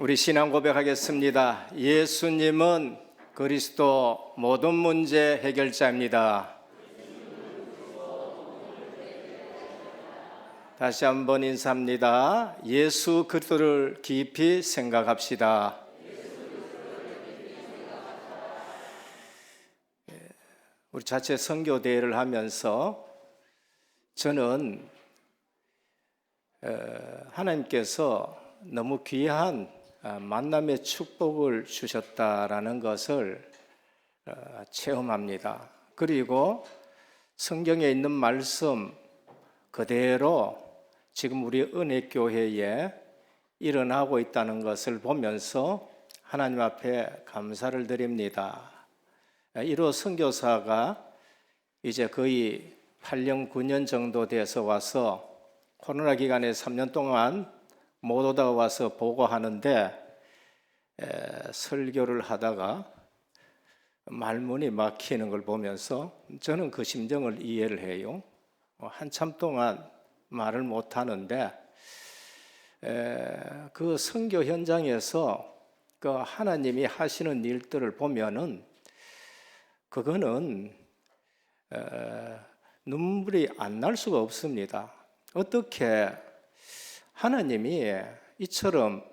우리 신앙 고백하겠습니다. 예수님은 그리스도 모든 문제 해결자입니다. 다시 한번 인사합니다. 예수 그리스도를 깊이 생각합시다. 우리 자체 선교 대회를 하면서 저는 하나님께서 너무 귀한 만남의 축복을 주셨다라는 것을 체험합니다. 그리고 성경에 있는 말씀 그대로 지금 우리 은혜교회에 일어나고 있다는 것을 보면서 하나님 앞에 감사를 드립니다. 1호 선교사가 이제 거의 8년, 9년 정도 돼서 와서 코로나 기간에 3년 동안 못 오다가 와서 보고하는데 설교를 하다가 말문이 막히는 걸 보면서 저는 그 심정을 이해를 해요. 한참 동안 말을 못 하는데 그 선교 현장에서 그 하나님이 하시는 일들을 보면은 그거는 눈물이 안 날 수가 없습니다. 어떻게 하나님이 이처럼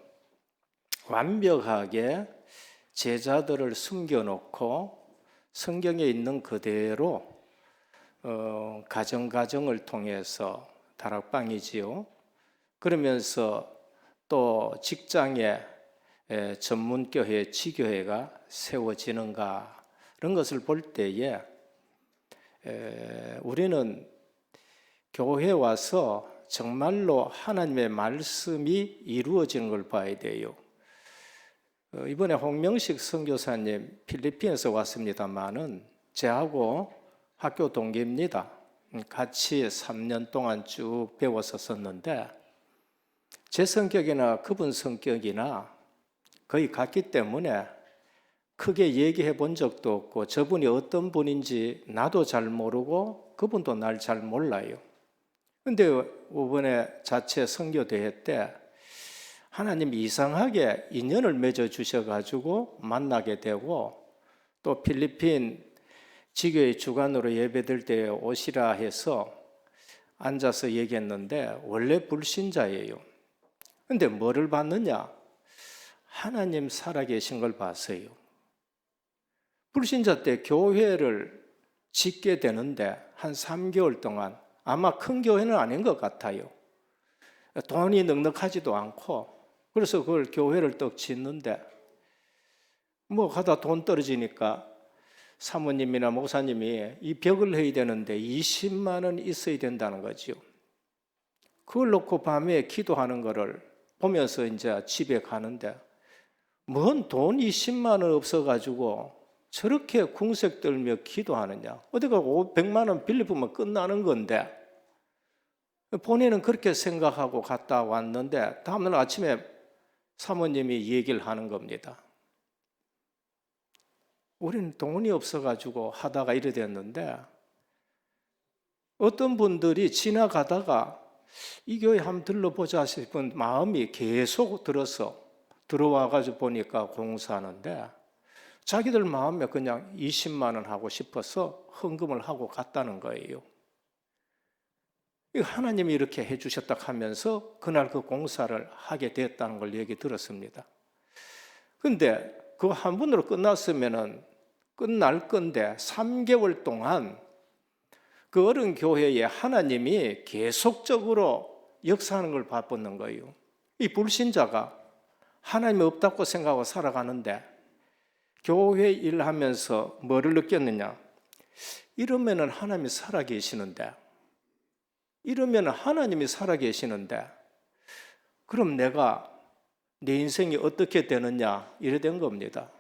완벽하게 제자들을 숨겨놓고 성경에 있는 그대로 가정을 통해서 다락방이지요. 그러면서 또 직장에 전문교회, 지교회가 세워지는가 그런 것을 볼 때에 우리는 교회에 와서 정말로 하나님의 말씀이 이루어지는 걸 봐야 돼요. 이번에 홍명식 선교사님 필리핀에서 왔습니다마는 제하고 학교 동기입니다. 같이 3년 동안 쭉 배웠었는데 제 성격이나 그분 성격이나 거의 같기 때문에 크게 얘기해 본 적도 없고 저분이 어떤 분인지 나도 잘 모르고 그분도 날 잘 몰라요. 근데 이번에 자체 선교대회 때 하나님 이상하게 인연을 맺어 주셔가지고 만나게 되고 또 필리핀 지교회 주관으로 예배드릴 때 오시라 해서 앉아서 얘기했는데 원래 불신자예요. 근데 뭐를 봤느냐? 하나님 살아계신 걸 봤어요. 불신자 때 교회를 짓게 되는데 한 3개월 동안 아마 큰 교회는 아닌 것 같아요. 돈이 넉넉하지도 않고 그래서 그걸 교회를 떡 짓는데 뭐 가다 돈 떨어지니까 사모님이나 목사님이 이 벽을 해야 되는데 20만 원 있어야 된다는 거죠. 그걸 놓고 밤에 기도하는 거를 보면서 이제 집에 가는데 뭔 돈 20만 원 없어가지고 저렇게 궁색 떨며 기도하느냐. 어디가 100만 원 빌려보면 끝나는 건데 본인은 그렇게 생각하고 갔다 왔는데 다음날 아침에 사모님이 얘기를 하는 겁니다. 우리는 돈이 없어가지고 하다가 이래 됐는데 어떤 분들이 지나가다가 이 교회 한번 들러보자 싶은 마음이 계속 들어와가지고 보니까 공사하는데 자기들 마음에 그냥 20만 원 하고 싶어서 헌금을 하고 갔다는 거예요. 하나님이 이렇게 해주셨다 하면서 그날 그 공사를 하게 됐다는 걸 얘기 들었습니다. 근데 그거 한 번으로 끝났으면은 끝날 건데 3개월 동안 그 어른 교회에 하나님이 계속적으로 역사하는 걸 봤는 거예요. 이 불신자가 하나님이 없다고 생각하고 살아가는데 교회 일하면서 뭐를 느꼈느냐? 이러면은 하나님이 살아계시는데 그럼 내가 내 인생이 어떻게 되느냐 이래 된 겁니다.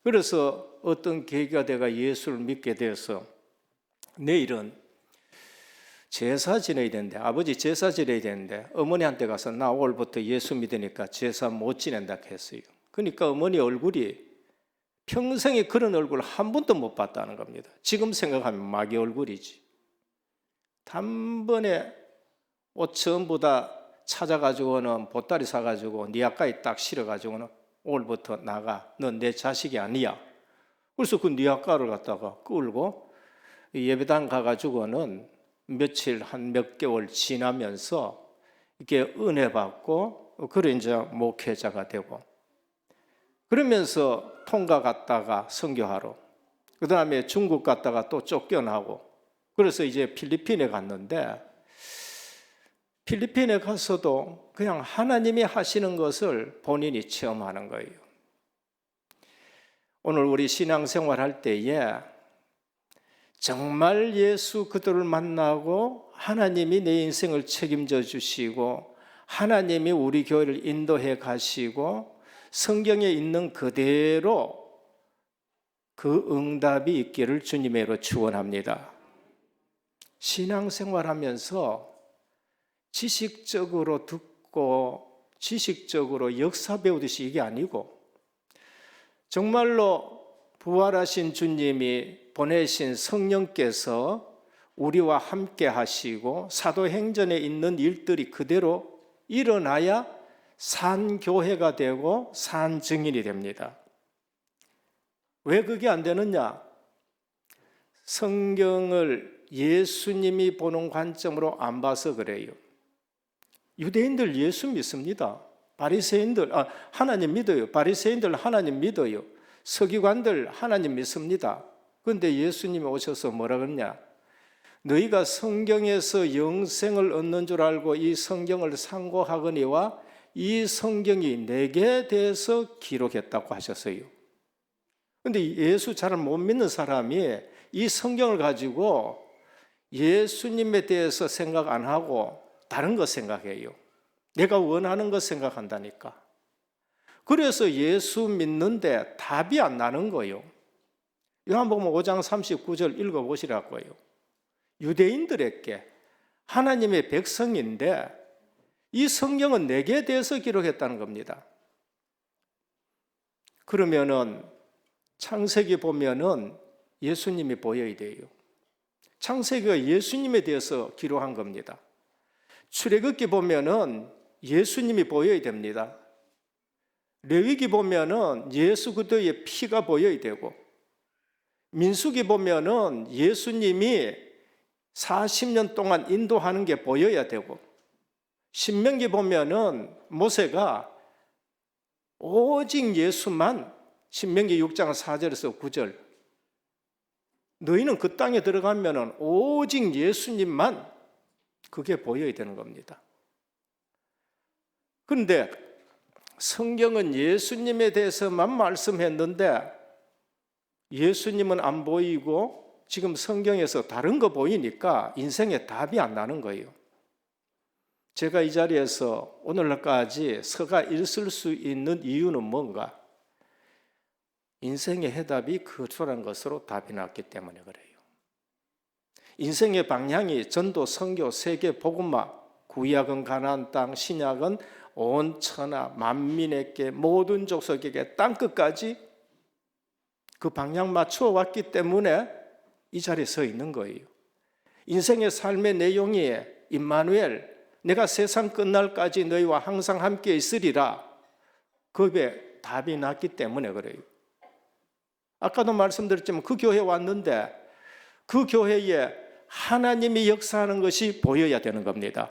그래서 어떤 계기가 돼가 예수를 믿게 되어서 내일은 제사 지내야 되는데 아버지 제사 지내야 되는데 어머니한테 가서 나 오늘부터 예수 믿으니까 제사 못 지낸다 했어요. 그러니까 어머니 얼굴이 평생에 그런 얼굴 한 번도 못 봤다는 겁니다. 지금 생각하면 마귀 얼굴이지. 단번에 옷 전부 다 찾아가지고는 보따리 사가지고 네 아까에 딱 실어가지고는 오늘부터 나가. 넌 내 자식이 아니야. 그래서 그 네 아까를 갖다가 끌고 예배당 가가지고는 며칠 한 몇 개월 지나면서 이렇게 은혜 받고 그래 이제 목회자가 되고 그러면서 통가 갔다가 선교하러 그 다음에 중국 갔다가 또 쫓겨나고 그래서 이제 필리핀에 갔는데 필리핀에 가서도 그냥 하나님이 하시는 것을 본인이 체험하는 거예요. 오늘 우리 신앙생활 할 때에 정말 예수 그들을 만나고 하나님이 내 인생을 책임져 주시고 하나님이 우리 교회를 인도해 가시고 성경에 있는 그대로 그 응답이 있기를 주님으로 축원합니다. 신앙생활하면서 지식적으로 듣고 지식적으로 역사 배우듯이 이게 아니고 정말로 부활하신 주님이 보내신 성령께서 우리와 함께 하시고 사도행전에 있는 일들이 그대로 일어나야 산교회가 되고 산증인이 됩니다. 왜 그게 안 되느냐? 성경을 예수님이 보는 관점으로 안 봐서 그래요. 유대인들 예수 믿습니다. 바리새인들 하나님 믿어요. 바리새인들 하나님 믿어요. 서기관들 하나님 믿습니다. 그런데 예수님이 오셔서 뭐라 그러냐? 너희가 성경에서 영생을 얻는 줄 알고 이 성경을 상고하거니와 이 성경이 내게 대해서 기록했다고 하셨어요. 그런데 예수 잘 못 믿는 사람이 이 성경을 가지고 예수님에 대해서 생각 안 하고 다른 거 생각해요. 내가 원하는 거 생각한다니까. 그래서 예수 믿는데 답이 안 나는 거예요. 요한복음 5장 39절 읽어보시라고요. 유대인들에게 하나님의 백성인데 이 성경은 내게 대해서 기록했다는 겁니다. 그러면은 창세기 보면은 예수님이 보여야 돼요. 창세기가 예수님에 대해서 기록한 겁니다. 출애굽기 보면은 예수님이 보여야 됩니다. 레위기 보면은 예수 그리스도의 피가 보여야 되고 민수기 보면은 예수님이 40년 동안 인도하는 게 보여야 되고 신명기 보면은 모세가 오직 예수만 신명기 6장 4절에서 9절 너희는 그 땅에 들어가면은 오직 예수님만 그게 보여야 되는 겁니다. 그런데 성경은 예수님에 대해서만 말씀했는데 예수님은 안 보이고 지금 성경에서 다른 거 보이니까 인생에 답이 안 나는 거예요. 제가 이 자리에서 오늘날까지 서가 있을 수 있는 이유는 뭔가? 인생의 해답이 그처란 것으로 답이 났기 때문에 그래요. 인생의 방향이 전도, 선교, 세계, 복음화, 구약은 가나안 땅, 신약은 온 천하 만민에게 모든 족속에게 땅끝까지 그 방향 맞추어 왔기 때문에 이 자리에 서 있는 거예요. 인생의 삶의 내용이 임마누엘 내가 세상 끝날까지 너희와 항상 함께 있으리라 그게 답이 났기 때문에 그래요. 아까도 말씀드렸지만 그 교회에 왔는데 그 교회에 하나님이 역사하는 것이 보여야 되는 겁니다.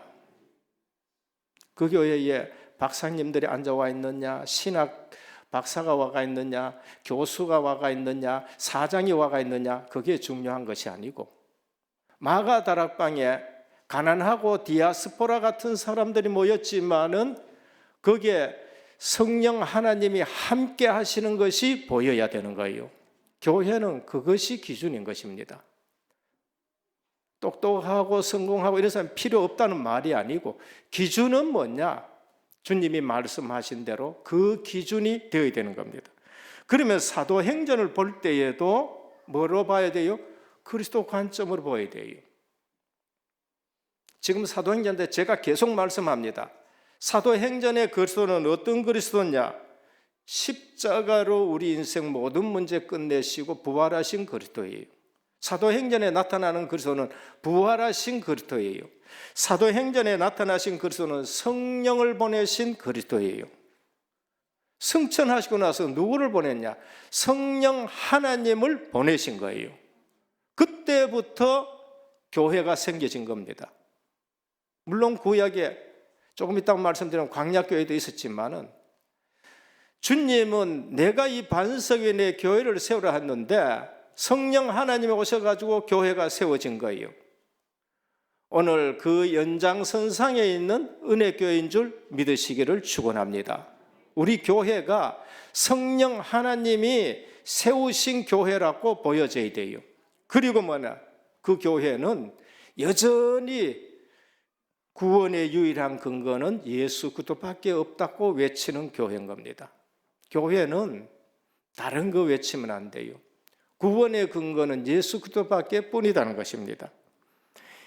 그 교회에 박사님들이 앉아와 있느냐, 신학 박사가 와가 있느냐, 교수가 와가 있느냐, 사장이 와가 있느냐, 그게 중요한 것이 아니고 마가 다락방에 가난하고 디아스포라 같은 사람들이 모였지만은 거기에 성령 하나님이 함께 하시는 것이 보여야 되는 거예요. 교회는 그것이 기준인 것입니다. 똑똑하고 성공하고 이런 사람 필요 없다는 말이 아니고 기준은 뭐냐? 주님이 말씀하신 대로 그 기준이 되어야 되는 겁니다. 그러면 사도행전을 볼 때에도 뭐로 봐야 돼요? 그리스도 관점으로 봐야 돼요. 지금 사도행전 때 제가 계속 말씀합니다. 사도행전의 그리스도는 어떤 그리스도냐? 십자가로 우리 인생 모든 문제 끝내시고 부활하신 그리스도예요. 사도행전에 나타나는 그리스도는 부활하신 그리스도예요. 사도행전에 나타나신 그리스도는 성령을 보내신 그리스도예요. 승천하시고 나서 누구를 보냈냐? 성령 하나님을 보내신 거예요. 그때부터 교회가 생겨진 겁니다. 물론 구약에 조금 이따가 말씀드리면 광야교회도 있었지만은 주님은 내가 이 반석에 내 교회를 세우라 했는데 성령 하나님이 오셔가지고 교회가 세워진 거예요. 오늘 그 연장선상에 있는 은혜교회인 줄 믿으시기를 축원합니다. 우리 교회가 성령 하나님이 세우신 교회라고 보여져야 돼요. 그리고 그 교회는 여전히 구원의 유일한 근거는 예수 그리스도밖에 없다고 외치는 교회인 겁니다. 교회는 다른 거 외치면 안 돼요. 구원의 근거는 예수 그리스도밖에 뿐이라는 것입니다.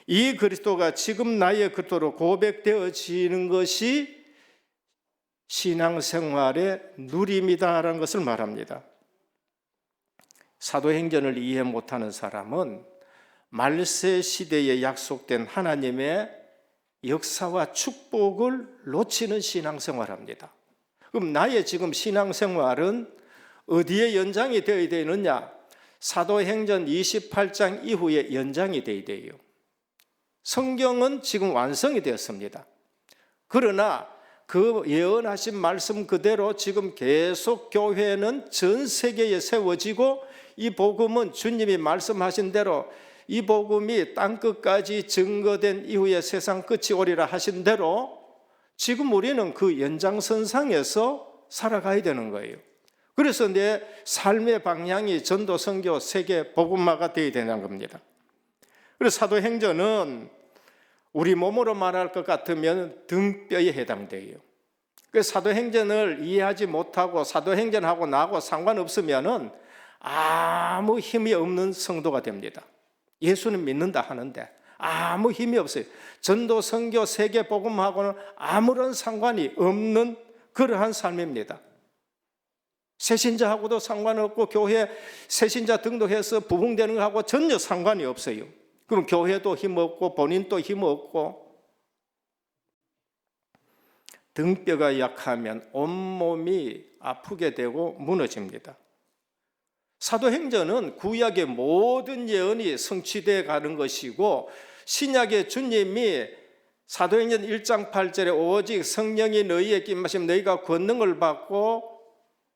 이 그리스도가 지금 나의 그리스도로 고백되어지는 것이 신앙생활의 누림이다라는 것을 말합니다. 사도행전을 이해 못하는 사람은 말세 시대에 약속된 하나님의 역사와 축복을 놓치는 신앙생활합니다. 그럼 나의 지금 신앙생활은 어디에 연장이 되어야 되느냐? 사도행전 28장 이후에 연장이 되어야 돼요. 성경은 지금 완성이 되었습니다. 그러나 그 예언하신 말씀 그대로 지금 계속 교회는 전 세계에 세워지고 이 복음은 주님이 말씀하신 대로 이 복음이 땅끝까지 증거된 이후에 세상 끝이 오리라 하신 대로 지금 우리는 그 연장선상에서 살아가야 되는 거예요. 그래서 내 삶의 방향이 전도, 선교, 세계 복음화가 되어야 되는 겁니다. 그래서 사도행전은 우리 몸으로 말할 것 같으면 등뼈에 해당돼요. 그래서 사도행전을 이해하지 못하고 사도행전하고 나하고 상관없으면은 아무 힘이 없는 성도가 됩니다. 예수는 믿는다 하는데 아무 힘이 없어요. 전도, 선교, 세계 복음하고는 아무런 상관이 없는 그러한 삶입니다. 새신자하고도 상관없고 교회 새신자 등록해서 부흥되는 것하고 전혀 상관이 없어요. 그럼 교회도 힘없고 본인도 힘없고 등뼈가 약하면 온몸이 아프게 되고 무너집니다. 사도행전은 구약의 모든 예언이 성취되어 가는 것이고 신약의 주님이 사도행전 1장 8절에 오직 성령이 너희에게 임하시면 너희가 권능을 받고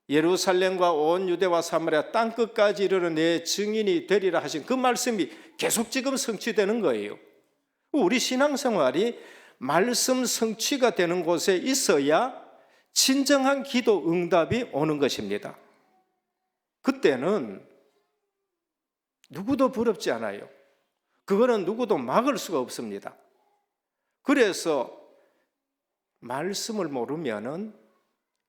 예루살렘과 온 유대와 사마리아 땅끝까지 이르는 내 증인이 되리라 하신 그 말씀이 계속 지금 성취되는 거예요. 우리 신앙생활이 말씀 성취가 되는 곳에 있어야 진정한 기도 응답이 오는 것입니다. 그때는 누구도 부럽지 않아요. 그거는 누구도 막을 수가 없습니다. 그래서 말씀을 모르면은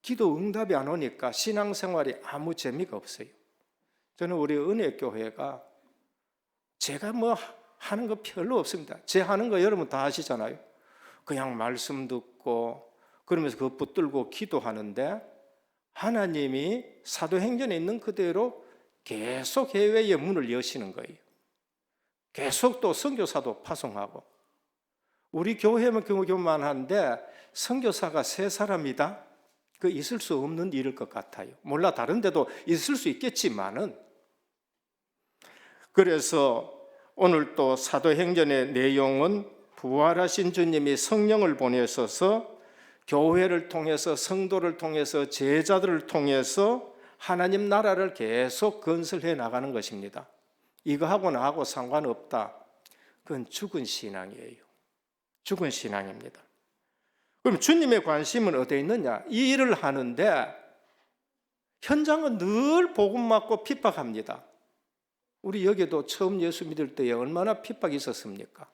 기도 응답이 안 오니까 신앙생활이 아무 재미가 없어요. 저는 우리 은혜교회가 제가 뭐 하는 거 별로 없습니다. 제 하는 거 여러분 다 아시잖아요. 그냥 말씀 듣고 그러면서 그거 붙들고 기도하는데 하나님이 사도행전에 있는 그대로 계속 해외의 문을 여시는 거예요. 계속 또 선교사도 파송하고 우리 교회만 교만한데 선교사가 3사람이다? 그 있을 수 없는 일일 것 같아요. 몰라 다른 데도 있을 수 있겠지만은 그래서 오늘 또 사도행전의 내용은 부활하신 주님이 성령을 보내셔서 교회를 통해서 성도를 통해서 제자들을 통해서 하나님 나라를 계속 건설해 나가는 것입니다. 이거하고 나하고 상관없다. 그건 죽은 신앙이에요. 죽은 신앙입니다. 그럼 주님의 관심은 어디에 있느냐? 이 일을 하는데 현장은 늘 복음 맞고 핍박합니다. 우리 여기도 처음 예수 믿을 때에 얼마나 핍박이 있었습니까?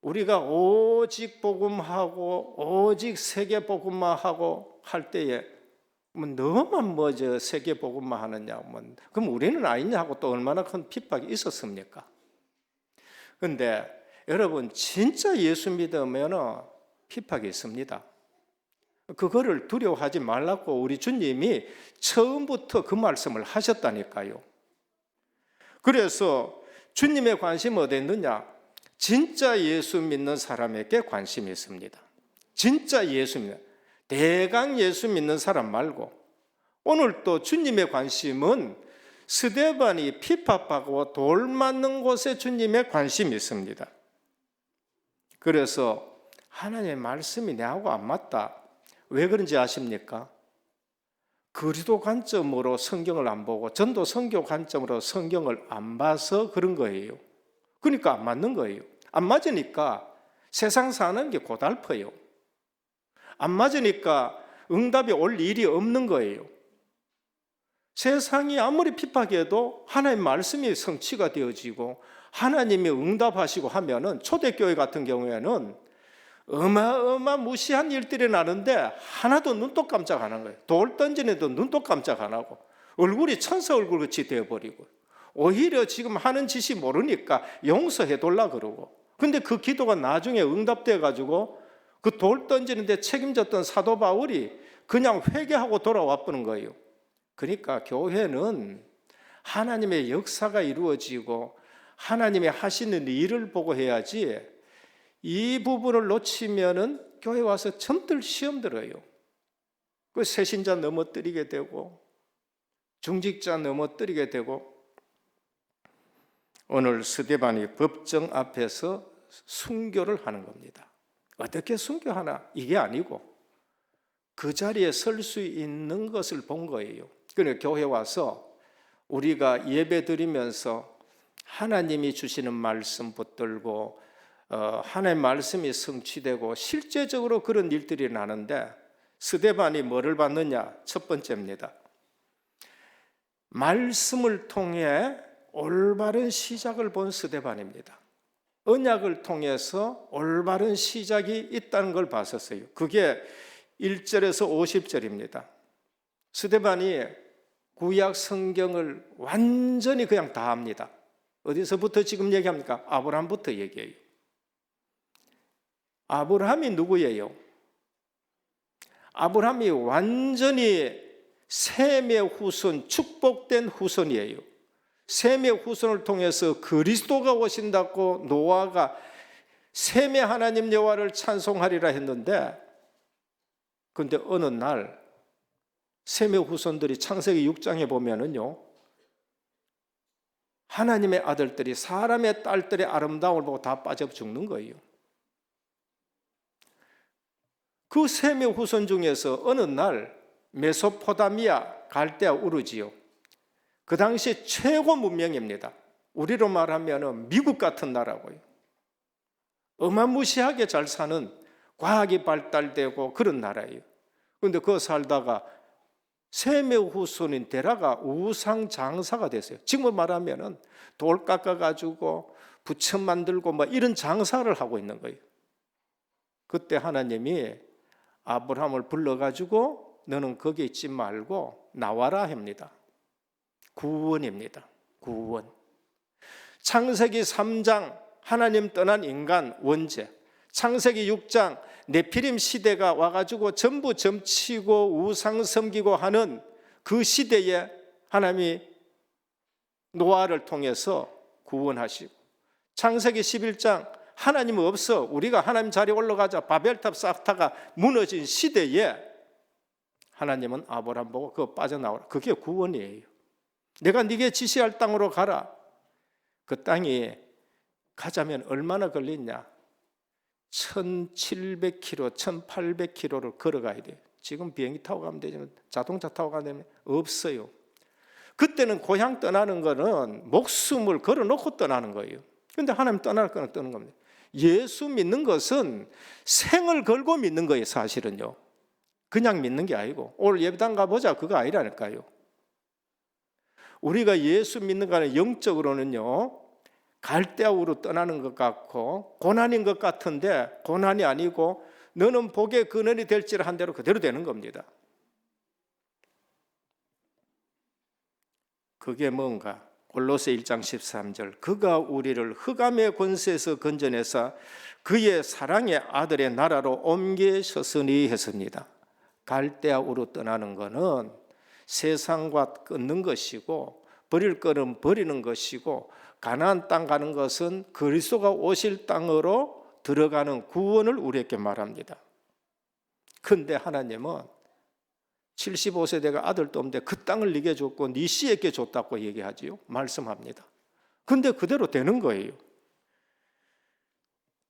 우리가 오직 복음하고 오직 세계 복음만 하고 할 때에 뭐 너만 뭐저 세계 복음만 하느냐, 그럼 우리는 아니냐 하고 또 얼마나 큰 핍박이 있었습니까? 그런데 여러분 진짜 예수 믿으면 핍박이 있습니다. 그거를 두려워하지 말라고 우리 주님이 처음부터 그 말씀을 하셨다니까요. 그래서 주님의 관심은 어디 있느냐? 진짜 예수 믿는 사람에게 관심이 있습니다. 진짜 예수 믿는, 대강 예수 믿는 사람 말고, 오늘 또 주님의 관심은 스데반이 핍박하고 돌 맞는 곳에 주님의 관심이 있습니다. 그래서 하나님의 말씀이 내하고 안 맞다. 왜 그런지 아십니까? 그리스도 관점으로 성경을 안 보고 전도 선교 관점으로 성경을 안 봐서 그런 거예요. 그러니까 안 맞는 거예요. 안 맞으니까 세상 사는 게 고달퍼요. 안 맞으니까 응답이 올 일이 없는 거예요. 세상이 아무리 핍박해도 하나님의 말씀이 성취가 되어지고 하나님이 응답하시고 하면은, 초대교회 같은 경우에는 무시한 일들이 나는데 하나도 눈도 깜짝 안 한 거예요. 돌 던지는데도 눈도 깜짝 안 하고 얼굴이 천사 얼굴같이 되어버리고, 오히려 지금 하는 짓이 모르니까 용서해 달라 그러고, 근데 그 기도가 나중에 응답돼 가지고 그 돌 던지는데 책임졌던 사도 바울이 그냥 회개하고 돌아와 버는 거예요. 그러니까 교회는 하나님의 역사가 이루어지고 하나님의 하시는 일을 보고 해야지, 이 부분을 놓치면은 교회 와서 전들 시험 들어요. 그 새신자 넘어뜨리게 되고 중직자 넘어뜨리게 되고. 오늘 스데반이 법정 앞에서 순교를 하는 겁니다. 어떻게 순교하나? 이게 아니고 그 자리에 설 수 있는 것을 본 거예요. 그러니까 교회 와서 우리가 예배 드리면서 하나님이 주시는 말씀 붙들고 하나님의 말씀이 성취되고 실제적으로 그런 일들이 나는데, 스데반이 뭐를 받느냐? 첫 번째입니다. 말씀을 통해 올바른 시작을 본 스데반입니다. 언약을 통해서 올바른 시작이 있다는 걸 봤었어요. 그게 1절에서 50절입니다. 스데반이 구약 성경을 완전히 그냥 다 합니다. 어디서부터 지금 얘기합니까? 아브라함부터 얘기해요. 아브라함이 누구예요? 아브라함이 완전히 셈의 후손, 축복된 후손이에요. 셈의 후손을 통해서 그리스도가 오신다고 노아가 셈의 하나님 여호와를 찬송하리라 했는데, 그런데 어느 날 셈의 후손들이 창세기 6장에 보면은요, 하나님의 아들들이 사람의 딸들의 아름다움을 보고 다 빠져 죽는 거예요. 그 셈의 후손 중에서 어느 날 메소포타미아, 갈대아, 우르지요. 그 당시 최고 문명입니다. 우리로 말하면 미국 같은 나라고요. 어마무시하게 잘 사는, 과학이 발달되고 그런 나라예요. 그런데 그거 살다가 셈의 후손인 데라가 우상 장사가 됐어요. 지금 말하면 돌 깎아가지고 부처 만들고 뭐 이런 장사를 하고 있는 거예요. 그때 하나님이 아브라함을 불러가지고 너는 거기 있지 말고 나와라 합니다. 구원입니다. 구원. 창세기 3장 하나님 떠난 인간 원죄, 창세기 6장 네피림 시대가 와가지고 전부 점치고 우상 섬기고 하는 그 시대에 하나님이 노아를 통해서 구원하시고, 창세기 11장 하나님 없어 우리가 하나님 자리에 올라가자 바벨탑 쌓다가 무너진 시대에 하나님은 아브라함 보고 그거 빠져나오라. 그게 구원이에요. 내가 네게 지시할 땅으로 가라. 그 땅이 가자면 얼마나 걸리냐? 1700km, 1800km를 걸어가야 돼요. 지금 비행기 타고 가면 되지만 자동차 타고 가면 없어요. 그때는 고향 떠나는 거는 목숨을 걸어놓고 떠나는 거예요. 그런데 하나님 떠날 거는 떠는 겁니다. 예수 믿는 것은 생을 걸고 믿는 거예요. 사실은요, 그냥 믿는 게 아니고 오늘 예배당 가보자 그거 아니라니까요. 우리가 예수 믿는 거는 영적으로는요, 갈대아우로 떠나는 것 같고 고난인 것 같은데 고난이 아니고 너는 복의 근원이 될지라 한 대로 그대로 되는 겁니다. 그게 뭔가? 골로새 1장 13절 그가 우리를 흑암의 권세에서 건져내사 그의 사랑의 아들의 나라로 옮기셨으니 했습니다. 갈대아우로 떠나는 것은 세상과 끊는 것이고 버릴 거는 버리는 것이고 가나안 땅 가는 것은 그리스도가 오실 땅으로 들어가는 구원을 우리에게 말합니다. 그런데 하나님은 75세대가 아들도 없는데 그 땅을 네게 줬고 네 씨에게 줬다고 얘기하지요. 말씀합니다. 근데 그대로 되는 거예요.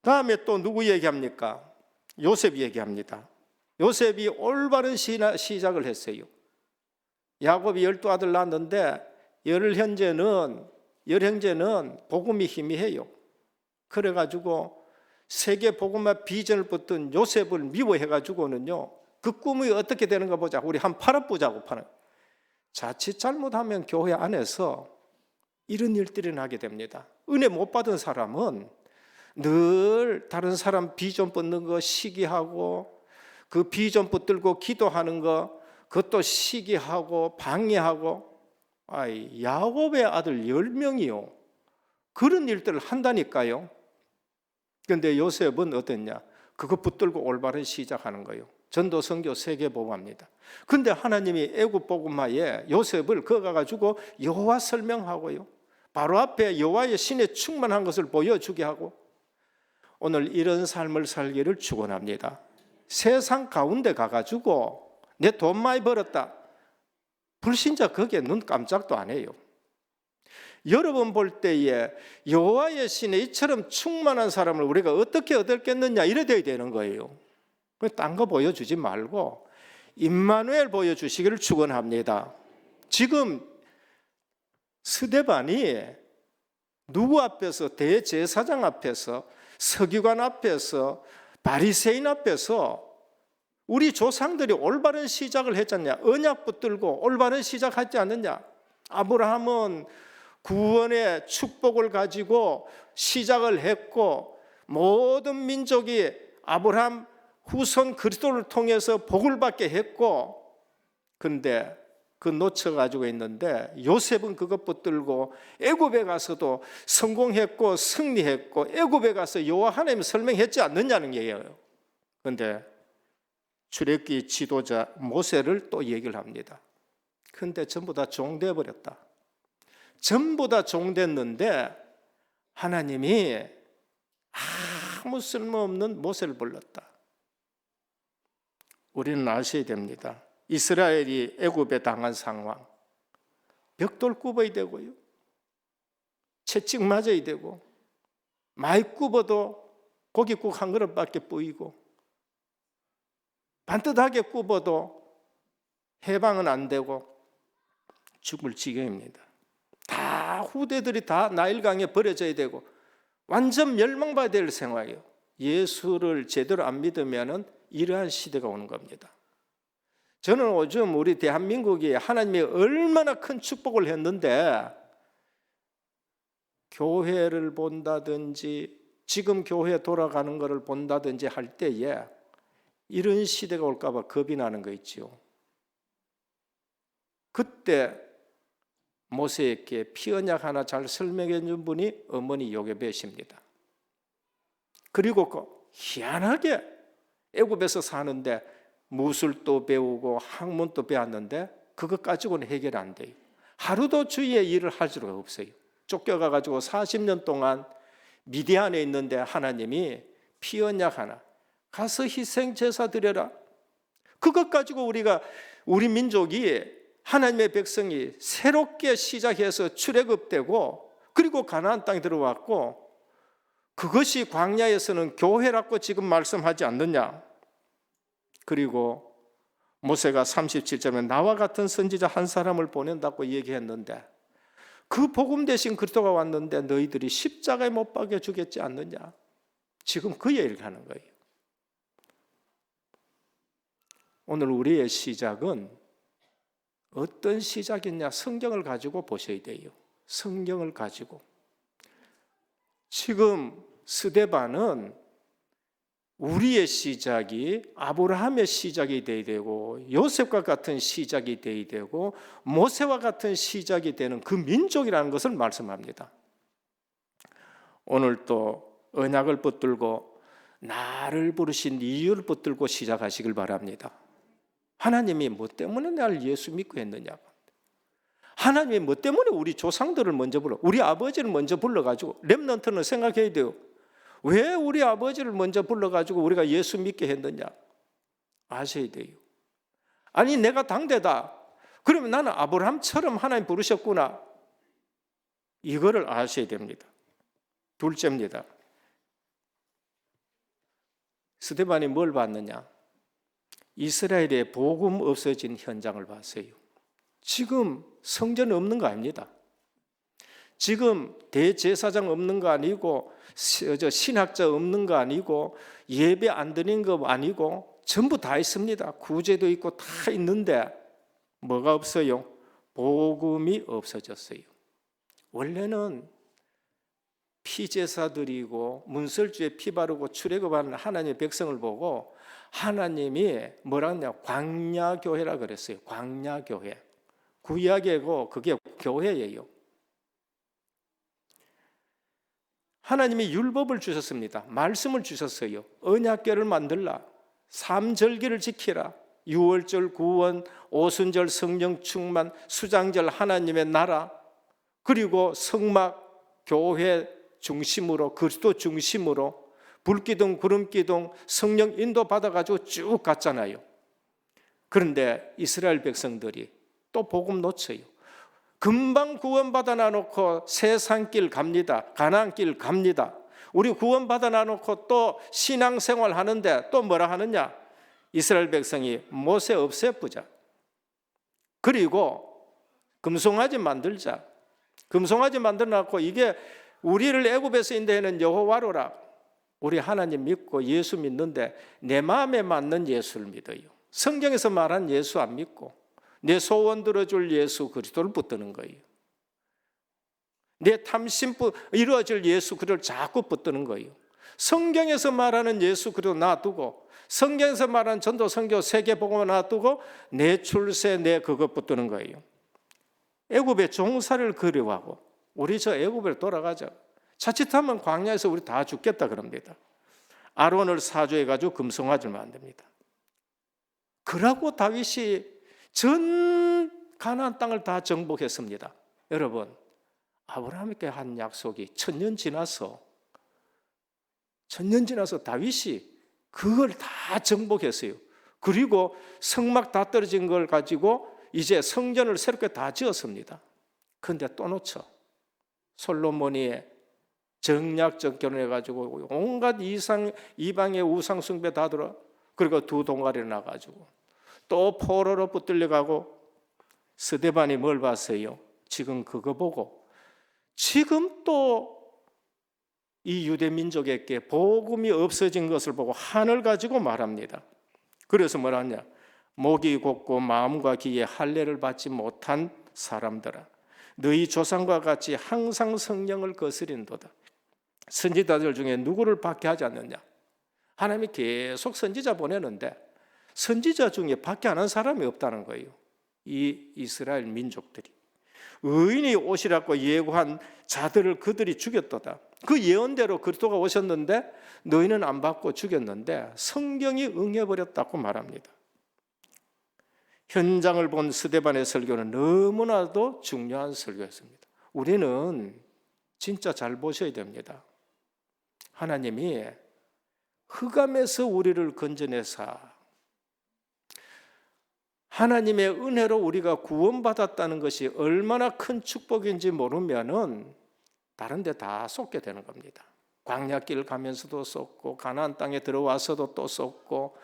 다음에 또 누구 얘기합니까? 요셉 얘기합니다. 요셉이 올바른 시작을 했어요. 야곱이 12아들 낳았는데 열형제는 복음이 희미해요. 그래가지고 세계 복음화 비전을 붙든 요셉을 미워해가지고는요, 그 꿈이 어떻게 되는가 보자. 우리 한 팔아보자고 파는. 자칫 잘못하면 교회 안에서 이런 일들이 나게 됩니다. 은혜 못 받은 사람은 늘 다른 사람 비전 붙는 거 시기하고 그 비전 붙들고 기도하는 거 그것도 시기하고 방해하고 야곱의 아들 10명이요. 그런 일들을 한다니까요. 그런데 요셉은 어땠냐? 그거 붙들고 올바른 시작하는 거예요. 전도 선교 세계 복음합니다. 그런데 하나님이 애굽 복음화에 요셉을 거가 가지고 여호와 설명하고요. 바로 앞에 여호와의 신에 충만한 것을 보여주게 하고 오늘 이런 삶을 살기를 축원합니다. 세상 가운데 가가지고 내 돈 많이 벌었다. 불신자 거기에 눈 깜짝도 안 해요. 여러분 볼 때에 여호와의 신에 이처럼 충만한 사람을 우리가 어떻게 얻겠느냐 이래 돼야 되는 거예요. 딴 거 보여주지 말고 임마누엘 보여주시기를 축원합니다. 지금 스데반이 누구 앞에서 대제사장 앞에서 서기관 앞에서 바리새인 앞에서 우리 조상들이 올바른 시작을 했잖냐. 언약 붙들고 올바른 시작하지 않느냐. 아브라함은 구원의 축복을 가지고 시작을 했고 모든 민족이 아브라함 후손 그리스도를 통해서 복을 받게 했고 그런데 그 놓쳐가지고 있는데 요셉은 그것 붙들고 애굽에 가서도 성공했고 승리했고 애굽에 가서 여호와 하나님 설명했지 않느냐는 얘기예요. 그런데 출애굽기 지도자 모세를 또 얘기를 합니다. 그런데 전부 다 종돼 버렸다. 전부 다 종됐는데 하나님이 아무 쓸모없는 모세를 불렀다. 우리는 아셔야 됩니다. 이스라엘이 애굽에 당한 상황, 벽돌 굽어야 되고요, 채찍 맞아야 되고, 많이 굽어도 고깃국 한 그릇밖에 보이고, 반듯하게 굽어도 해방은 안 되고 죽을 지경입니다. 다 후대들이 다 나일강에 버려져야 되고 완전 멸망받아야 될 생활이에요. 예수를 제대로 안 믿으면 이러한 시대가 오는 겁니다. 저는 요즘 우리 대한민국이 하나님이 얼마나 큰 축복을 했는데 교회를 본다든지 지금 교회 돌아가는 것을 본다든지 할 때에 이런 시대가 올까 봐 겁이 나는 거 있죠. 그때 모세에게 피언약 하나 잘 설명해 준 분이 어머니 요게벳입니다. 그리고 희한하게 애굽에서 사는데 무술도 배우고 학문도 배웠는데 그것 가지고는 해결 안 돼요. 하루도 주위에 일을 할 수가 없어요. 쫓겨가가지고 40년 동안 미디안에 있는데 하나님이 피언약 하나 가서 희생 제사 드려라. 그것 가지고 우리 민족이 하나님의 백성이 새롭게 시작해서 출애굽되고 그리고 가나안 땅에 들어왔고 그것이 광야에서는 교회라고 지금 말씀하지 않느냐. 그리고 모세가 37절에 나와 같은 선지자 한 사람을 보낸다고 얘기했는데 그 복음 대신 그리스도가 왔는데 너희들이 십자가에 못 박여 주겠지 않느냐. 지금 그 얘기를 하는 거예요. 오늘 우리의 시작은 어떤 시작이냐? 성경을 가지고 보셔야 돼요. 성경을 가지고. 지금 스데반은 우리의 시작이 아브라함의 시작이 돼야 되고 요셉과 같은 시작이 돼야 되고 모세와 같은 시작이 되는 그 민족이라는 것을 말씀합니다. 오늘 또 언약을 붙들고 나를 부르신 이유를 붙들고 시작하시길 바랍니다. 하나님이 뭐 때문에 나를 예수 믿고 했느냐? 하나님이 뭐 때문에 우리 조상들을 먼저 우리 아버지를 먼저 불러가지고, 렘넌트는 생각해야 돼요. 왜 우리 아버지를 먼저 불러가지고 우리가 예수 믿게 했느냐 아셔야 돼요. 아니 내가 당대다, 그러면 나는 아브라함처럼 하나님 부르셨구나, 이거를 아셔야 됩니다. 둘째입니다. 스데반이 뭘 봤느냐? 이스라엘의 복음 없어진 현장을 봤어요. 지금 성전 없는 거 아닙니다. 지금 대제사장 없는 거 아니고, 신학자 없는 거 아니고, 예배 안 드리는 거 아니고, 전부 다 있습니다. 구제도 있고 다 있는데 뭐가 없어요? 복음이 없어졌어요. 원래는 피제사들이고 문설주에 피 바르고 출애굽하는 하나님의 백성을 보고 하나님이 뭐라 하냐, 광야교회라 그랬어요. 광야교회. 구약이고 그게 교회예요. 하나님이 율법을 주셨습니다. 말씀을 주셨어요. 언약궤를 만들라, 삼절기를 지키라, 유월절, 구원, 오순절, 성령 충만, 수장절, 하나님의 나라, 그리고 성막, 교회 중심으로, 그리스도 중심으로 불기둥, 구름기둥, 성령 인도 받아가지고 쭉 갔잖아요. 그런데 이스라엘 백성들이 또 복음 놓쳐요. 금방 구원받아 놔놓고 세상길 갑니다. 가나안길 갑니다. 우리 구원받아 놔놓고 또 신앙생활 하는데 또 뭐라 하느냐? 이스라엘 백성이 모세 없애보자. 그리고 금송아지 만들자. 금송아지 만들어놓고 이게 우리를 애굽에서 인도하는 여호와로라. 우리 하나님 믿고 예수 믿는데 내 마음에 맞는 예수를 믿어요. 성경에서 말한 예수 안 믿고 내 소원 들어줄 예수 그리스도를 붙드는 거예요. 내 탐심 이루어질 예수 그리스도를 자꾸 붙드는 거예요. 성경에서 말하는 예수 그리스도 놔두고, 성경에서 말하는 전도 선교 세계복음을 놔두고 내 출세 내 그거 붙드는 거예요. 애굽의 종살이를 그리워하고 우리 저 애굽으로 돌아가자. 자칫하면 광야에서 우리 다 죽겠다 그럽니다. 아론을 사주해가지고 금송아지를 만듭니다. 그러고 다윗이 전 가나안 땅을 다 정복했습니다. 여러분, 아브라함께 한 약속이 천년 지나서 다윗이 그걸 다 정복했어요. 그리고 성막 다 떨어진 걸 가지고 이제 성전을 새롭게 다 지었습니다. 그런데 또 놓쳐. 솔로몬이 정략적 결혼해가지고 온갖 이방의 우상 숭배 다 들어. 그리고 두 동아리를 나가지고 또 포로로 붙들려가고, 스데반이 뭘 봤어요? 지금 그거 보고 지금 또 이 유대 민족에게 복음이 없어진 것을 보고 한을 가지고 말합니다. 그래서 뭐라 하냐? 목이 곧고 마음과 귀에 할례를 받지 못한 사람들아, 너희 조상과 같이 항상 성령을 거스린도다. 선지자들 중에 누구를 밖에 하지 않느냐? 하나님이 계속 선지자 보내는데 선지자 중에 밖에 안 한 사람이 없다는 거예요. 이 이스라엘 민족들이 의인이 오시라고 예고한 자들을 그들이 죽였도다. 그 예언대로 그리스도가 오셨는데 너희는 안 받고 죽였는데 성경이 응해버렸다고 말합니다. 현장을 본 스데반의 설교는 너무나도 중요한 설교였습니다. 우리는 진짜 잘 보셔야 됩니다. 하나님이 흑암에서 우리를 건져내사 하나님의 은혜로 우리가 구원받았다는 것이 얼마나 큰 축복인지 모르면은 다른 데 다 쏟게 되는 겁니다. 광야길 가면서도 쏟고 가나안 땅에 들어와서도 또 쏟고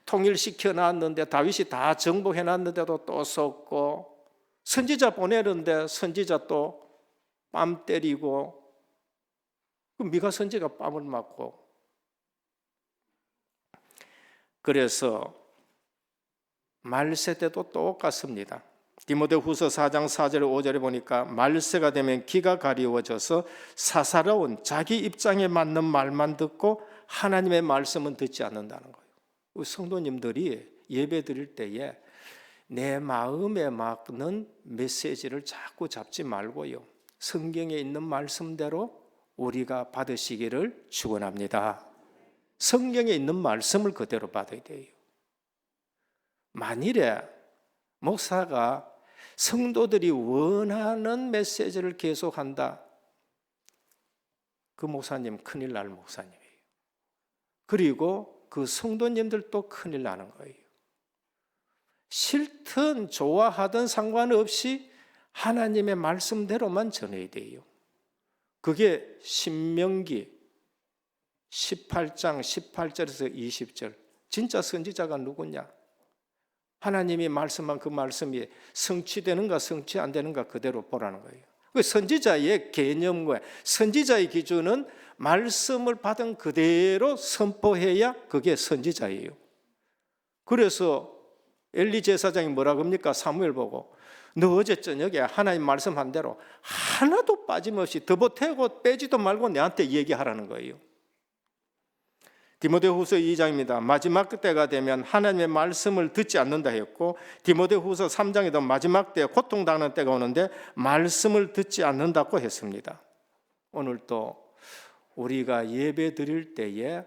통일시켜 놨는데 다윗이 다 정복해 놨는데도 또 쏟고 선지자 보내는데 선지자 또 뺨 때리고 미가 선지가 뺨을 맞고. 그래서 말세 때도 똑같습니다. 디모데후서 4장 4절 5절에 보니까 말세가 되면 귀가 가리워져서 사사로운 자기 입장에 맞는 말만 듣고 하나님의 말씀은 듣지 않는다는 거예요. 우리 성도님들이 예배 드릴 때에 내 마음에 맞는 메시지를 자꾸 잡지 말고요, 성경에 있는 말씀대로 우리가 받으시기를 축원합니다. 성경에 있는 말씀을 그대로 받아야 돼요. 만일에 목사가 성도들이 원하는 메시지를 계속한다. 그 목사님 큰일 날 목사님이에요. 그리고 그 성도님들도 큰일 나는 거예요. 싫든 좋아하든 상관없이 하나님의 말씀대로만 전해야 돼요. 그게 신명기 18장 18절에서 20절. 진짜 선지자가 누구냐? 하나님이 말씀한 그 말씀이 성취되는가 성취 안 되는가 그대로 보라는 거예요. 그 선지자의 개념과 선지자의 기준은 말씀을 받은 그대로 선포해야 그게 선지자예요. 그래서 엘리 제사장이 뭐라고 합니까? 사무엘 보고 너 어제 저녁에 하나님 말씀한 대로 하나도 빠짐없이 더 보태고 빼지도 말고 내한테 얘기하라는 거예요. 디모데후서 2장입니다. 마지막 때가 되면 하나님의 말씀을 듣지 않는다 했고, 디모데후서 3장에도 마지막 때 고통당하는 때가 오는데 말씀을 듣지 않는다고 했습니다. 오늘 또 우리가 예배 드릴 때에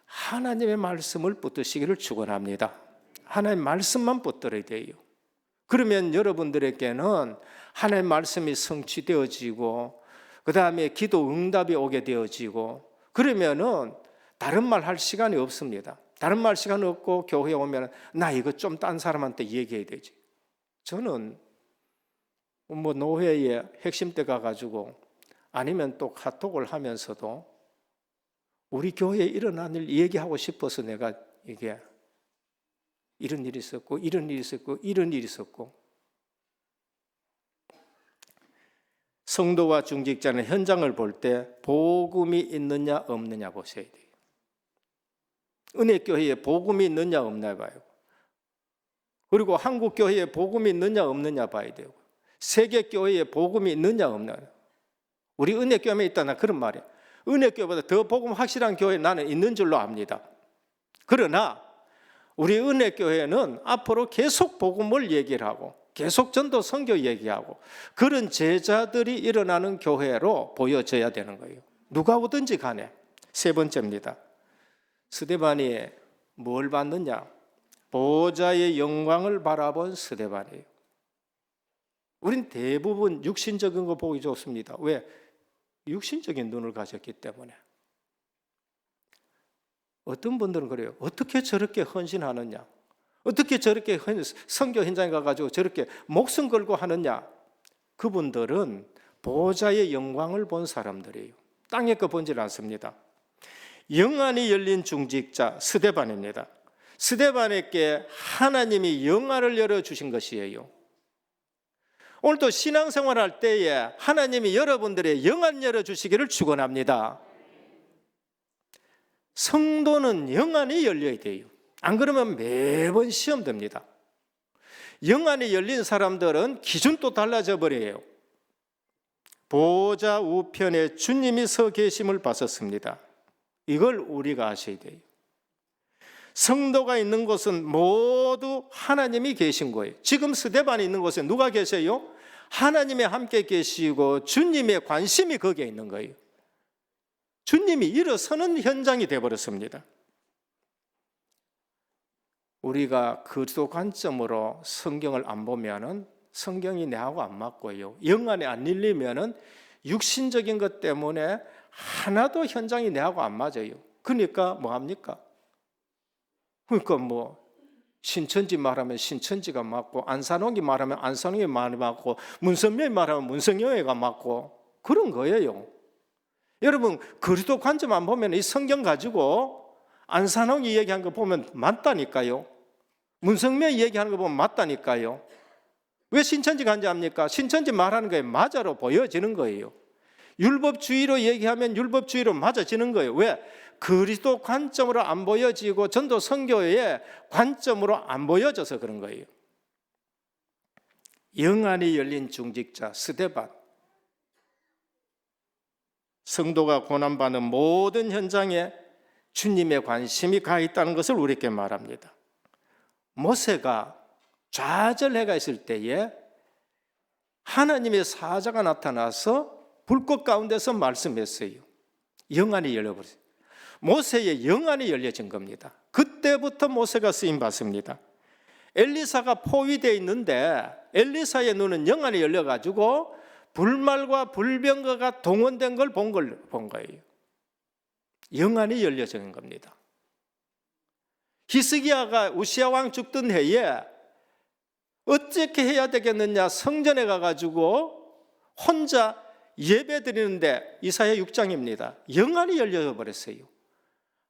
하나님의 말씀을 붙드시기를 축원합니다. 하나님의 말씀만 붙들어야 돼요. 그러면 여러분들에게는 하나님의 말씀이 성취되어지고 그 다음에 기도 응답이 오게 되어지고, 그러면은 다른 말 할 시간이 없습니다. 다른 말 시간 없고 교회에 오면 나 이거 좀 딴 사람한테 얘기해야 되지. 저는 뭐 노회에 핵심 때 가가지고 아니면 또 카톡을 하면서도 우리 교회에 일어난 일 얘기하고 싶어서 내가 이게 이런 일이 있었고 이런 일이 있었고 이런 일이 있었고. 성도와 중직자는 현장을 볼 때 복음이 있느냐 없느냐 보셔야 돼요. 은혜교회에 복음이 있느냐 없느냐 봐요. 그리고 한국교회에 복음이 있느냐 없느냐 봐야 돼요. 세계교회에 복음이 있느냐 없느냐. 우리 은혜교회에 있다 나 그런 말이에요. 은혜교회보다 더 복음 확실한 교회 나는 있는 줄로 압니다. 그러나 우리 은혜교회는 앞으로 계속 복음을 얘기를 하고 계속 전도 선교 얘기하고 그런 제자들이 일어나는 교회로 보여져야 되는 거예요. 누가 오든지 간에. 세 번째입니다. 스데반이 뭘 받느냐? 보좌의 영광을 바라본 스데반이에요. 우린 대부분 육신적인 거 보기 좋습니다. 왜? 육신적인 눈을 가졌기 때문에. 어떤 분들은 그래요. 어떻게 저렇게 헌신하느냐? 어떻게 저렇게 선교 현장에 가가지고 저렇게 목숨 걸고 하느냐? 그분들은 보좌의 영광을 본 사람들이에요. 땅의 거 본질 않습니다. 영안이 열린 중직자 스데반입니다. 스데반에게 하나님이 영안을 열어주신 것이에요. 오늘도 신앙생활할 때에 하나님이 여러분들의 영안 열어주시기를 축원합니다. 성도는 영안이 열려야 돼요. 안 그러면 매번 시험 됩니다. 영안이 열린 사람들은 기준도 달라져 버려요. 보좌 우편에 주님이 서 계심을 봤었습니다. 이걸 우리가 아셔야 돼요. 성도가 있는 곳은 모두 하나님이 계신 거예요. 지금 스데반이 있는 곳에 누가 계세요? 하나님이 함께 계시고 주님의 관심이 거기에 있는 거예요. 주님이 일어서는 현장이 되어버렸습니다. 우리가 그리스도 관점으로 성경을 안 보면은 성경이 내하고 안 맞고요. 영안에 안 열리면은 육신적인 것 때문에 하나도 현장이 내하고 안 맞아요. 그러니까 뭐 합니까? 그러니까 뭐 신천지 말하면 신천지가 맞고 안산홍이 말하면 안산홍이 맞고 문선명이 말하면 문성영회가 맞고 그런 거예요. 여러분 그리스도 관점 안 보면 이 성경 가지고 안산홍이 얘기한 거 보면 맞다니까요. 문성명이 얘기하는 거 보면 맞다니까요. 왜 신천지 간지합니까? 신천지 말하는 거에 맞아로 보여지는 거예요. 율법주의로 얘기하면 율법주의로 맞아지는 거예요. 왜? 그리스도 관점으로 안 보여지고 전도 선교의 관점으로 안 보여져서 그런 거예요. 영안이 열린 중직자 스데반, 성도가 고난받는 모든 현장에 주님의 관심이 가 있다는 것을 우리에게 말합니다. 모세가 좌절해가 있을 때에 하나님의 사자가 나타나서 불꽃 가운데서 말씀했어요. 영안이 열려버렸어요. 모세의 영안이 열려진 겁니다. 그때부터 모세가 쓰임 받습니다. 엘리사가 포위되어 있는데 엘리사의 눈은 영안이 열려가지고 불말과 불병거가 동원된 걸 본 거예요. 영안이 열려진 겁니다. 히스기야가 우시야 왕 죽던 해에 어떻게 해야 되겠느냐, 성전에 가가지고 혼자 예배 드리는데, 이사야 6장입니다. 영안이 열려 버렸어요.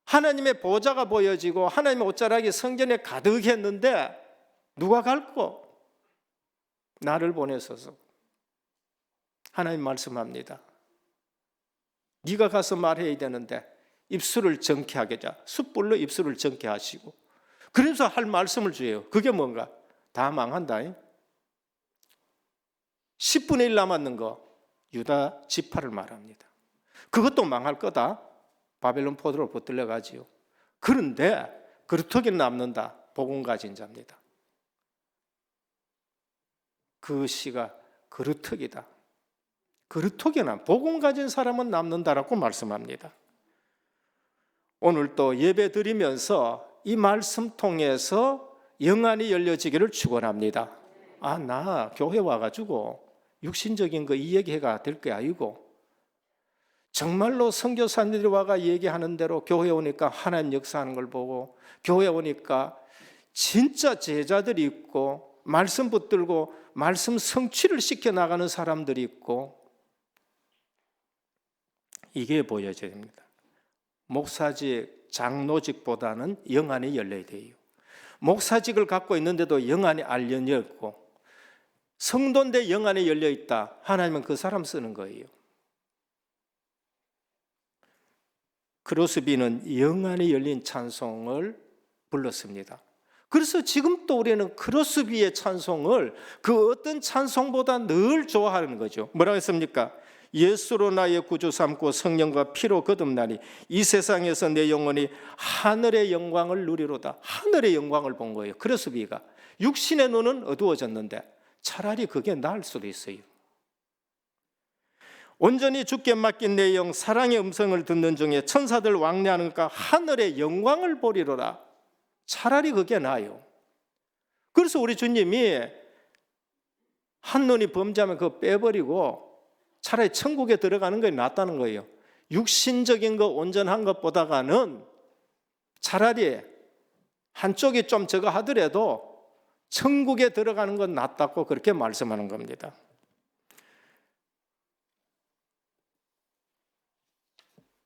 하나님의 보좌가 보여지고 하나님의 옷자락이 성전에 가득했는데 누가 갈고? 나를 보내소서. 하나님 말씀합니다. 네가 가서 말해야 되는데 입술을 정케하게 하자. 숯불로 입술을 정케하시고, 그래서 할 말씀을 줘요. 그게 뭔가? 다 망한다. 10분의 1 남았는 거 유다 지파를 말합니다. 그것도 망할 거다. 바벨론 포도로 붙들려 가지요. 그런데 그루터기는 남는다. 복음 가진 자입니다. 그 시가 그루터기다. 그루터기는 복음 가진 사람은 남는다라고 말씀합니다. 오늘 또 예배 드리면서 이 말씀 통해서 영안이 열려지기를 축원합니다. 나 교회 와가지고 육신적인 거 이 얘기가 될 게 아니고, 정말로 선교사님들이 와가 얘기하는 대로 교회 오니까 하나님 역사하는 걸 보고, 교회 오니까 진짜 제자들이 있고 말씀 붙들고 말씀 성취를 시켜 나가는 사람들이 있고, 이게 보여져야 됩니다. 목사직, 장로직보다는 영안이 열려야 돼요. 목사직을 갖고 있는데도 영안이 안 열려 있고, 성도인데 영안이 열려 있다. 하나님은 그 사람 쓰는 거예요. 크로스비는 영안이 열린 찬송을 불렀습니다. 그래서 지금도 우리는 크로스비의 찬송을 그 어떤 찬송보다 늘 좋아하는 거죠. 뭐라고 했습니까? 예수로 나의 구주 삼고 성령과 피로 거듭나니 이 세상에서 내 영혼이 하늘의 영광을 누리로다. 하늘의 영광을 본 거예요. 크로스비가. 육신의 눈은 어두워졌는데 차라리 그게 나을 수도 있어요. 온전히 주께 맡긴 내 영 사랑의 음성을 듣는 중에 천사들 왕래하는 것과 하늘의 영광을 보리로라. 차라리 그게 나아요. 그래서 우리 주님이 한눈이 범죄하면 그거 빼버리고 차라리 천국에 들어가는 게 낫다는 거예요. 육신적인 거 온전한 것보다는 차라리 한쪽이 좀 저거 하더라도 천국에 들어가는 건 낫다고 그렇게 말씀하는 겁니다.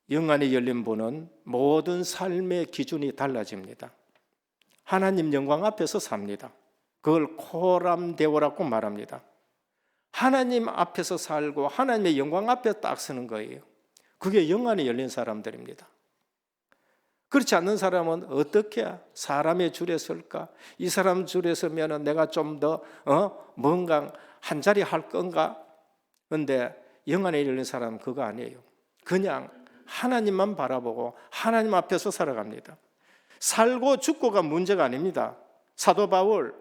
영안이 열린 분은 모든 삶의 기준이 달라집니다. 하나님 영광 앞에서 삽니다. 그걸 코람데오라고 말합니다. 하나님 앞에서 살고 하나님의 영광 앞에 딱 서는 거예요. 그게 영안이 열린 사람들입니다. 그렇지 않는 사람은 어떻게 사람의 줄에 설까? 이 사람 줄에 서면 내가 좀 더 뭔가 한 자리 할 건가? 그런데 영안이 열린 사람은 그거 아니에요. 그냥 하나님만 바라보고 하나님 앞에서 살아갑니다. 살고 죽고가 문제가 아닙니다. 사도 바울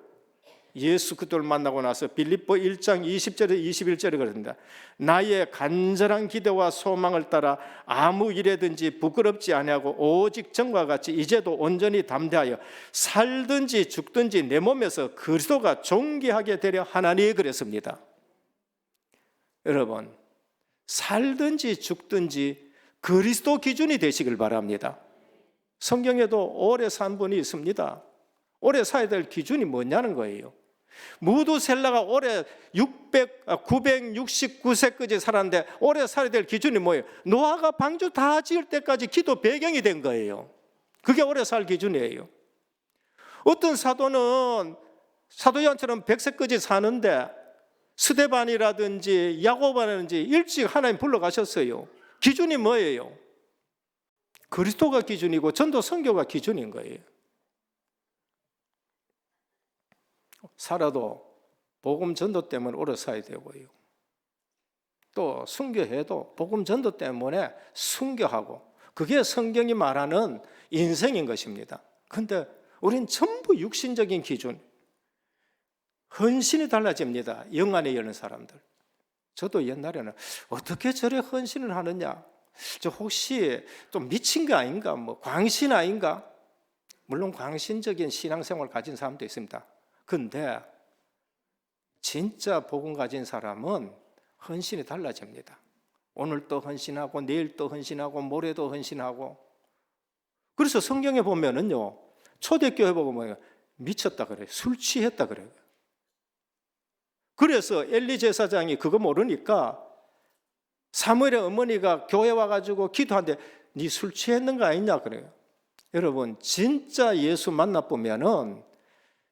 예수 그리스도를 만나고 나서 빌립보 1장 20절에 21절에 그럽니다. 나의 간절한 기대와 소망을 따라 아무 일에든지 부끄럽지 아니하고 오직 전과 같이 이제도 온전히 담대하여 살든지 죽든지 내 몸에서 그리스도가 존귀하게 되려 하나니 그랬습니다. 여러분, 살든지 죽든지 그리스도 기준이 되시길 바랍니다. 성경에도 오래 산 분이 있습니다. 오래 살아야 될 기준이 뭐냐는 거예요. 무두셀라가 올해 969세까지 살았는데 오래 살아야 될 기준이 뭐예요? 노아가 방주 다 지을 때까지 기도 배경이 된 거예요. 그게 오래 살 기준이에요. 어떤 사도는 사도 요한처럼 100세까지 사는데 스데반이라든지 야고보라든지 일찍 하나님 불러가셨어요. 기준이 뭐예요? 그리스도가 기준이고 전도 선교가 기준인 거예요. 살아도 복음 전도 때문에 오래 살아야 되고요. 또 순교해도 복음 전도 때문에 순교하고, 그게 성경이 말하는 인생인 것입니다. 그런데 우린 전부 육신적인 기준, 헌신이 달라집니다. 영안에 여는 사람들. 저도 옛날에는 어떻게 저래 헌신을 하느냐, 저 혹시 좀 미친 거 아닌가, 광신 아닌가? 물론 광신적인 신앙생활을 가진 사람도 있습니다. 근데 진짜 복음 가진 사람은 헌신이 달라집니다. 오늘 또 헌신하고 내일 또 헌신하고 모레도 헌신하고. 그래서 성경에 보면은요, 초대교회 보면 미쳤다 그래요. 술 취했다 그래요. 그래서 엘리 제사장이 그거 모르니까 사무엘의 어머니가 교회 와가지고 기도하는데 네 술 취했는 거 아니냐 그래요. 여러분 진짜 예수 만나보면은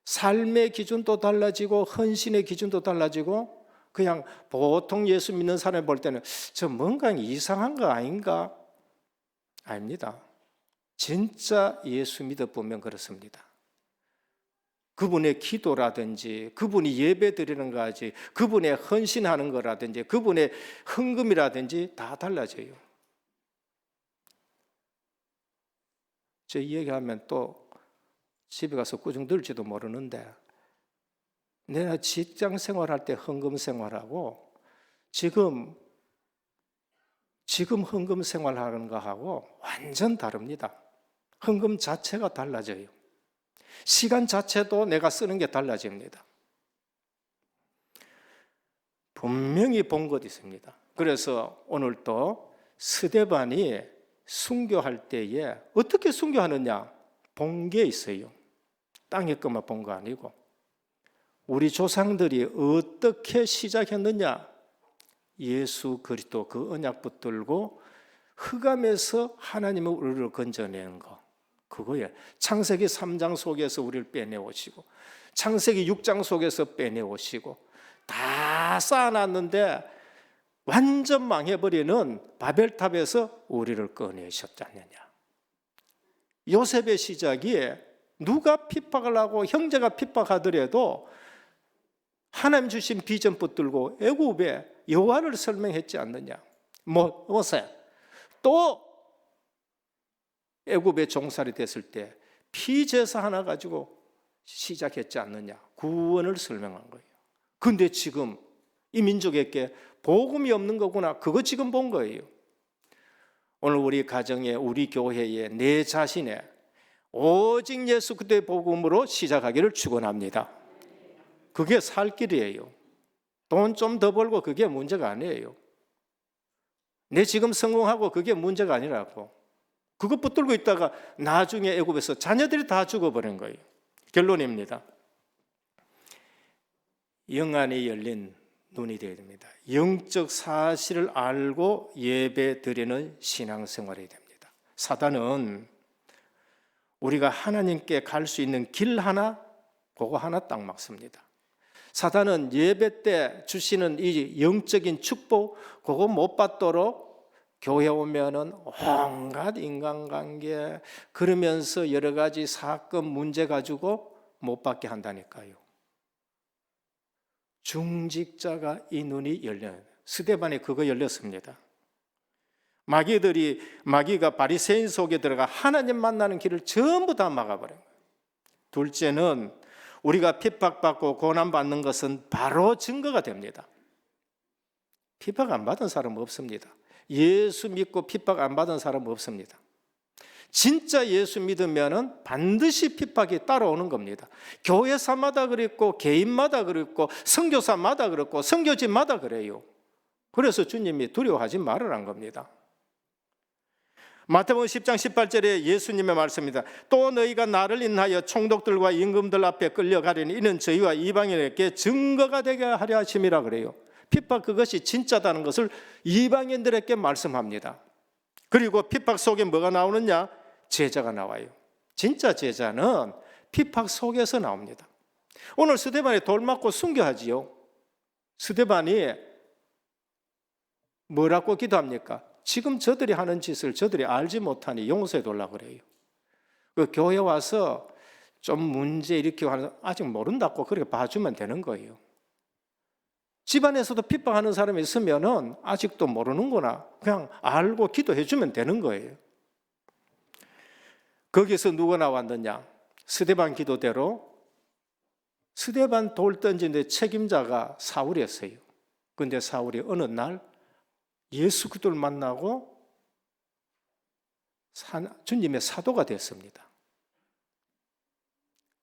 삶의 기준도 달라지고 헌신의 기준도 달라지고, 그냥 보통 예수 믿는 사람이 볼 때는 저 뭔가 이상한 거 아닌가? 아닙니다. 진짜 예수 믿어보면 그렇습니다. 그분의 기도라든지 그분이 예배 드리는 거지, 그분의 헌신하는 거라든지 그분의 헌금이라든지 다 달라져요. 저 이 얘기하면 또 집에 가서 꾸중 들지도 모르는데, 내가 직장 생활할 때 헌금 생활하고 지금 헌금 생활하는 거하고 완전 다릅니다. 헌금 자체가 달라져요. 시간 자체도 내가 쓰는 게 달라집니다. 분명히 본 것 있습니다. 그래서 오늘 또 스데반이 순교할 때에 어떻게 순교하느냐 본 게 있어요. 땅의 것만 본 거 아니고 우리 조상들이 어떻게 시작했느냐, 예수 그리스도 그 언약 붙들고 흑암에서 하나님의 우리를 건져내는 거, 그거예요. 창세기 3장 속에서 우리를 빼내오시고 창세기 6장 속에서 빼내오시고 다 쌓아놨는데 완전 망해버리는 바벨탑에서 우리를 꺼내셨지 않느냐. 요셉의 시작이 누가 핍박을 하고 형제가 핍박하더라도 하나님 주신 비전 붙들고 애굽에 여호와를 설명했지 않느냐. 모세 또 애굽에 종살이 됐을 때 피제사 하나 가지고 시작했지 않느냐. 구원을 설명한 거예요. 근데 지금 이 민족에게 복음이 없는 거구나, 그거 지금 본 거예요. 오늘 우리 가정에, 우리 교회에, 내 자신에 오직 예수 그리스도의 복음으로 시작하기를 축원합니다. 그게 살 길이에요. 돈 좀 더 벌고 그게 문제가 아니에요. 내 지금 성공하고 그게 문제가 아니라고. 그것 붙들고 있다가 나중에 애굽에서 자녀들이 다 죽어버린 거예요. 결론입니다. 영안이 열린 눈이 되어야 됩니다. 영적 사실을 알고 예배 드리는 신앙생활이 됩니다. 사단은 우리가 하나님께 갈 수 있는 길 하나, 그거 하나 딱 막습니다. 사단은 예배 때 주시는 이 영적인 축복, 그거 못 받도록 교회 오면은 온갖 인간관계 그러면서 여러 가지 사건 문제 가지고 못 받게 한다니까요. 중직자가 이 눈이 열려요. 스데반에 그거 열렸습니다. 마귀가 바리새인 속에 들어가 하나님 만나는 길을 전부 다 막아버려요. 둘째는 우리가 핍박받고 고난받는 것은 바로 증거가 됩니다. 핍박 안 받은 사람은 없습니다. 예수 믿고 핍박 안 받은 사람은 없습니다. 진짜 예수 믿으면 반드시 핍박이 따라오는 겁니다. 교회사마다 그랬고 개인마다 그랬고 선교사마다 그랬고 선교지마다 그래요. 그래서 주님이 두려워하지 말으란 겁니다. 마태복음 10장 18절에 예수님의 말씀입니다. 또 너희가 나를 인하여 총독들과 임금들 앞에 끌려가려니 이는 저희와 이방인에게 증거가 되게 하려 하심이라 그래요. 핍박 그것이 진짜다는 것을 이방인들에게 말씀합니다. 그리고 핍박 속에 뭐가 나오느냐? 제자가 나와요. 진짜 제자는 핍박 속에서 나옵니다. 오늘 스데반이 돌 맞고 순교하지요. 스데반이 뭐라고 기도합니까? 지금 저들이 하는 짓을 저들이 알지 못하니 용서해 달라고 그래요. 그 교회 와서 좀 문제 일으키고 하는, 아직 모른다고 그렇게 봐주면 되는 거예요. 집안에서도 핍박하는 사람이 있으면은 아직도 모르는구나, 그냥 알고 기도해 주면 되는 거예요. 거기서 누가 나왔느냐? 스데반 기도대로 스데반 돌 던지는데 책임자가 사울이었어요. 그런데 사울이 어느 날 예수 그리스도를 만나고 주님의 사도가 됐습니다.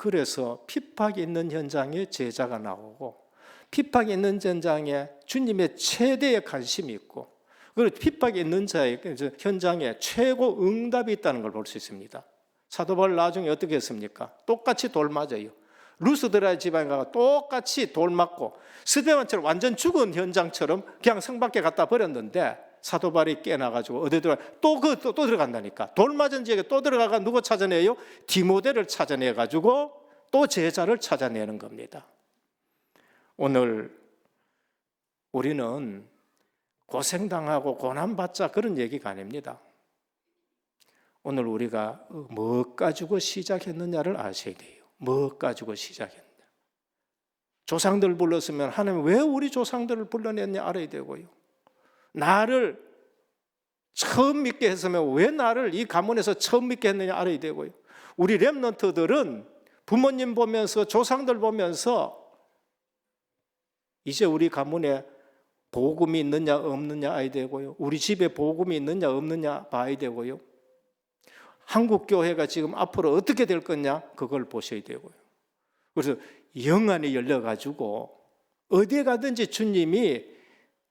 그래서 핍박이 있는 현장에 제자가 나오고 핍박이 있는 현장에 주님의 최대의 관심이 있고 그리고 핍박이 있는 자의 현장에 최고 응답이 있다는 걸 볼 수 있습니다. 사도 바울 나중에 어떻게 했습니까? 똑같이 돌 맞아요. 루스드라 집안에 가서 똑같이 돌 맞고 스데반처럼 완전 죽은 현장처럼 그냥 성 밖에 갖다 버렸는데 사도 바울이 깨나가지고 어디 들어가 또 들어간다니까. 돌 맞은 지역에 또 들어가가 누구 찾아내요? 디모데를 찾아내가지고 또 제자를 찾아내는 겁니다. 오늘 우리는 고생당하고 고난받자 그런 얘기가 아닙니다. 오늘 우리가 뭐 가지고 시작했느냐를 아셔야 돼요. 뭐 가지고 시작했느냐. 조상들 불렀으면 하나님 왜 우리 조상들을 불러냈냐 알아야 되고요. 나를 처음 믿게 했으면 왜 나를 이 가문에서 처음 믿게 했느냐 알아야 되고요. 우리 렘넌트들은 부모님 보면서 조상들 보면서 이제 우리 가문에 복음이 있느냐 없느냐 알아야 되고요. 우리 집에 복음이 있느냐 없느냐 봐야 되고요. 한국 교회가 지금 앞으로 어떻게 될 거냐 그걸 보셔야 되고요. 그래서 영안이 열려가지고 어디에 가든지 주님이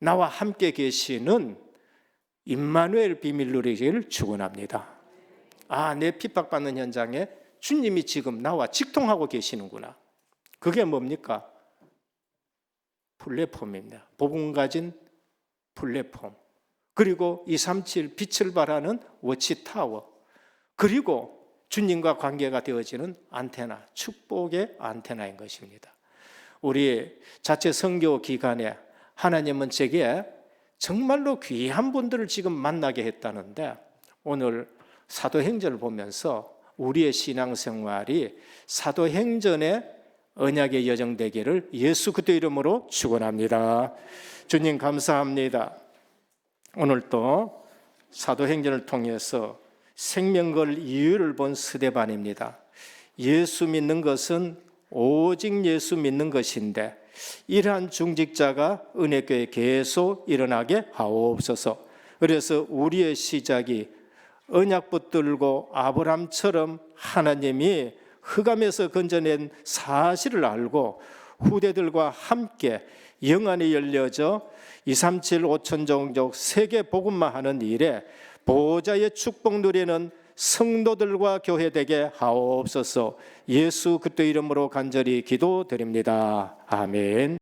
나와 함께 계시는 임마누엘 비밀 누리기를 축원합니다. 아, 내 핍박받는 현장에 주님이 지금 나와 직통하고 계시는구나. 그게 뭡니까? 플랫폼입니다. 복음 가진 플랫폼. 그리고 237 빛을 발하는 워치타워. 그리고 주님과 관계가 되어지는 안테나, 축복의 안테나인 것입니다. 우리 자체 선교 기간에 하나님은 제게 정말로 귀한 분들을 지금 만나게 했다는데 오늘 사도행전을 보면서 우리의 신앙생활이 사도행전의 언약의 여정 되기를 예수 그리스도 이름으로 축원합니다. 주님 감사합니다. 오늘 또 사도행전을 통해서 생명 걸 이유를 본 스데반입니다. 예수 믿는 것은 오직 예수 믿는 것인데 이러한 중직자가 은혜교회에 계속 일어나게 하옵소서. 그래서 우리의 시작이 언약 붙들고 아브람처럼 하나님이 흑암에서 건져낸 사실을 알고 후대들과 함께 영안이 열려져 237 5천종족 세계 복음만 하는 일에 보호자의 축복 누리는 성도들과 교회되게 하옵소서. 예수 그리스도 이름으로 간절히 기도드립니다. 아멘.